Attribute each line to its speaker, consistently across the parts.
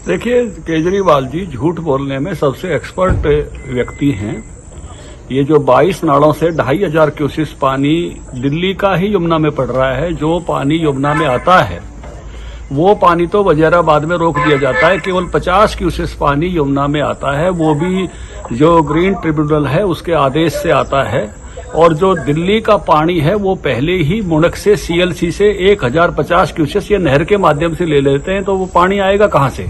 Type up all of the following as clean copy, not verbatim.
Speaker 1: देखिए, केजरीवाल जी झूठ बोलने में सबसे एक्सपर्ट व्यक्ति हैं। ये जो 22 नालों से 2500 क्यूसेस पानी दिल्ली का ही यमुना में पड़ रहा है, जो पानी यमुना में आता है वो पानी तो वजीराबाद में रोक दिया जाता है। केवल 50 क्यूसेस पानी यमुना में आता है, वो भी जो ग्रीन ट्रिब्यूनल है उसके आदेश से आता है। और जो दिल्ली का पानी है वो पहले ही मुणक से सीएलसी से 1050 क्यूसेस ये नहर के माध्यम से ले लेते हैं, तो वो पानी आएगा कहां से?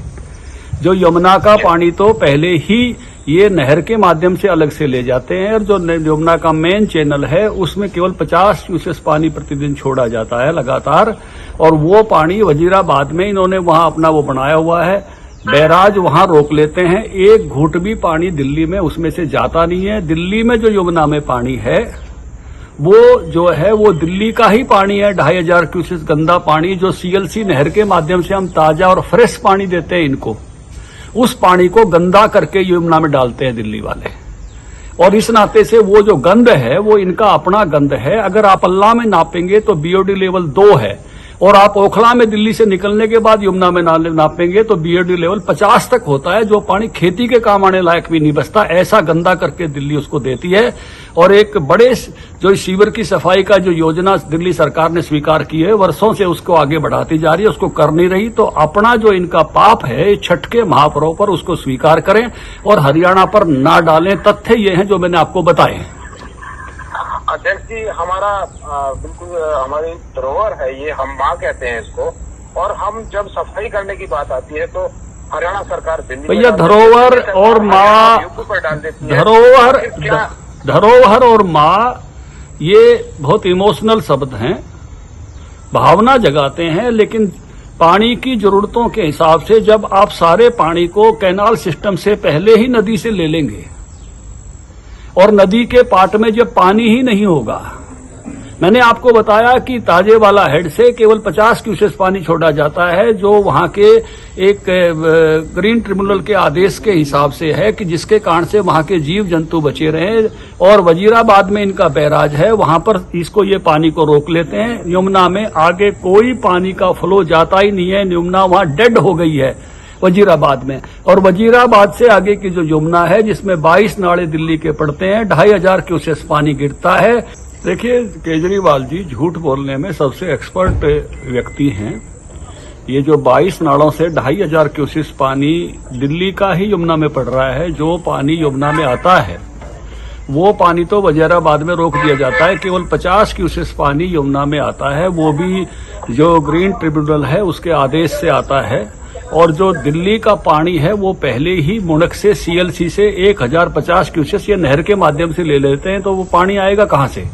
Speaker 1: जो यमुना का पानी तो पहले ही ये नहर के माध्यम से अलग से ले जाते हैं, और जो यमुना का मेन चैनल है उसमें केवल 50 क्यूसेस पानी प्रतिदिन छोड़ा जाता है लगातार। और वो पानी वजीराबाद में इन्होंने वहां अपना वो बनाया हुआ है, बैराज वहां रोक लेते हैं। एक घूंट भी पानी दिल्ली में उसमें से जाता नहीं है। दिल्ली में जो यमुना में पानी है वो जो है वो दिल्ली का ही पानी है, 2500 क्यूसेस गंदा पानी जो सीएलसी नहर के माध्यम से हम ताजा और फ्रेश पानी देते हैं इनको, उस पानी को गंदा करके यमुना में डालते हैं दिल्ली वाले। और इस नाते से वो जो गंद है वो इनका अपना गंद है। अगर आप अल्लाह में नापेंगे तो बीओडी लेवल 2 है, और आप ओखला में दिल्ली से निकलने के बाद यमुना में नापेंगे तो बीओडी लेवल 50 तक होता है, जो पानी खेती के काम आने लायक भी नहीं बचता। ऐसा गंदा करके दिल्ली उसको देती है। और एक बड़े जो सीवर की सफाई का जो योजना दिल्ली सरकार ने स्वीकार की है, वर्षों से उसको आगे बढ़ाती जा रही है, उसको कर नहीं रही। तो अपना जो इनका पाप है छठ के महापर्व पर उसको स्वीकार करें और हरियाणा पर ना डालें। तथ्य ये हैं जो मैंने आपको बताए हैं।
Speaker 2: अध्यक्ष जी, हमारा बिल्कुल हमारी धरोहर है ये, हम माँ कहते हैं इसको। और हम जब सफाई करने की बात आती है तो हरियाणा सरकार दिल्ली
Speaker 1: भैया धरोहर और माँ, धरोहर और माँ ये बहुत इमोशनल शब्द हैं, भावना जगाते हैं। लेकिन पानी की जरूरतों के हिसाब से जब आप सारे पानी को कैनाल सिस्टम से पहले ही नदी से ले लेंगे और नदी के पाट में जब पानी ही नहीं होगा, मैंने आपको बताया कि ताजे वाला हेड से केवल 50 क्यूसेस पानी छोड़ा जाता है, जो वहां के एक ग्रीन ट्रिब्यूनल के आदेश के हिसाब से है कि जिसके कारण से वहां के जीव जंतु बचे रहे। और वजीराबाद में इनका बैराज है, वहां पर इसको ये पानी को रोक लेते हैं। यमुना में आगे कोई पानी का फ्लो जाता ही नहीं है, यमुना वहां डेड हो गई है वजीराबाद में। और वजीराबाद से आगे की जो यमुना है जिसमें 22 नाले दिल्ली के पड़ते हैं, 2500 क्यूसेस पानी गिरता है। देखिए, केजरीवाल जी झूठ बोलने में सबसे एक्सपर्ट व्यक्ति हैं। ये जो 22 नालों से 2500 क्यूसेस पानी दिल्ली का ही यमुना में पड़ रहा है, जो पानी यमुना में आता है वो पानी तो वजीराबाद में रोक दिया जाता है। केवल 50 क्यूसेस पानी यमुना में आता है, वो भी जो ग्रीन ट्रिब्यूनल है उसके आदेश से आता है। और जो दिल्ली का पानी है वो पहले ही मुणक से सीएलसी से 1050 क्यूसेस ये नहर के माध्यम से ले लेते हैं, तो वो पानी आएगा कहां से?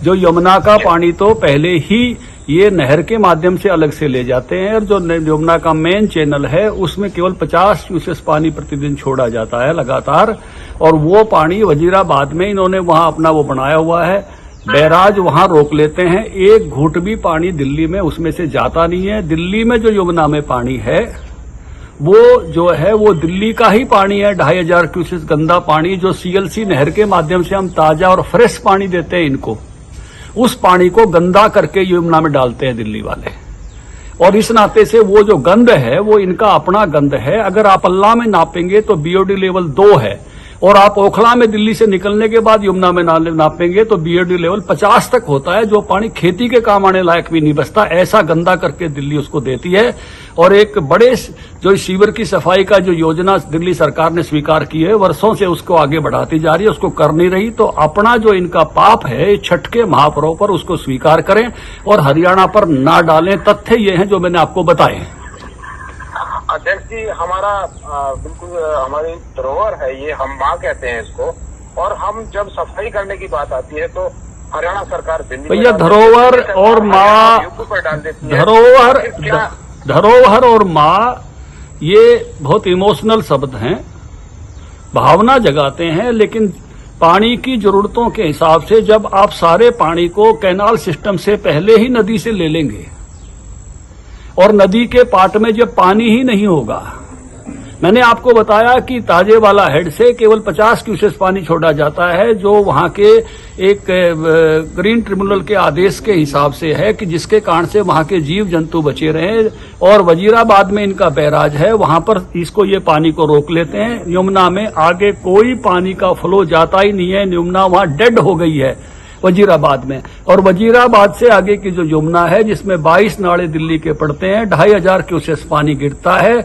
Speaker 1: जो यमुना का पानी तो पहले ही ये नहर के माध्यम से अलग से ले जाते हैं, और जो यमुना का मेन चैनल है उसमें केवल 50 क्यूसेस पानी प्रतिदिन छोड़ा जाता है लगातार। और वो पानी वजीराबाद में इन्होंने वहां अपना वो बनाया हुआ है, बैराज वहां रोक लेते हैं। एक घूंट भी पानी दिल्ली में उसमें से जाता नहीं है। दिल्ली में जो यमुना में पानी है वो जो है वो दिल्ली का ही पानी है, 2500 क्यूसेस गंदा पानी जो सीएलसी नहर के माध्यम से हम ताजा और फ्रेश पानी देते हैं इनको, उस पानी को गंदा करके यमुना में डालते हैं दिल्ली वाले। और इस नाते से वो जो गंद है वो इनका अपना गंद है। अगर आप अल्लाह में नापेंगे तो बीओडी लेवल 2 है, और आप ओखला में दिल्ली से निकलने के बाद यमुना में नापेंगे तो बीओडी लेवल 50 तक होता है, जो पानी खेती के काम आने लायक भी नहीं बचता। ऐसा गंदा करके दिल्ली उसको देती है। और एक बड़े जो सीवर की सफाई का जो योजना दिल्ली सरकार ने स्वीकार की है, वर्षों से उसको आगे बढ़ाती जा रही है, उसको कर नहीं रही। तो अपना जो इनका पाप है छठ के महापर्व पर उसको स्वीकार करें और हरियाणा पर ना डालें। तथ्य ये हैं जो मैंने आपको बताए हैं।
Speaker 2: अध्यक्ष जी, हमारा बिल्कुल हमारी धरोहर है ये, हम माँ कहते हैं इसको। और हम जब सफाई करने की बात आती है तो हरियाणा सरकार दिल्ली
Speaker 1: भैया धरोहर और माँ, धरोहर और माँ ये बहुत इमोशनल शब्द हैं, भावना जगाते हैं। लेकिन पानी की जरूरतों के हिसाब से जब आप सारे पानी को कैनाल सिस्टम से पहले ही नदी से ले लेंगे और नदी के पाट में जब पानी ही नहीं होगा, मैंने आपको बताया कि ताजेवाला हेड से केवल 50 क्यूसेस पानी छोड़ा जाता है, जो वहां के एक ग्रीन ट्रिब्यूनल के आदेश के हिसाब से है कि जिसके कारण से वहां के जीव जंतु बचे रहे। और वजीराबाद में इनका बैराज है, वहां पर इसको ये पानी को रोक लेते हैं। यमुना में आगे कोई पानी का फ्लो जाता ही नहीं है, यमुना वहां डेड हो गई है वजीराबाद में। और वजीराबाद से आगे की जो यमुना है, जिसमें 22 नाले दिल्ली के पड़ते हैं, 2500 क्यूसेस पानी गिरता है।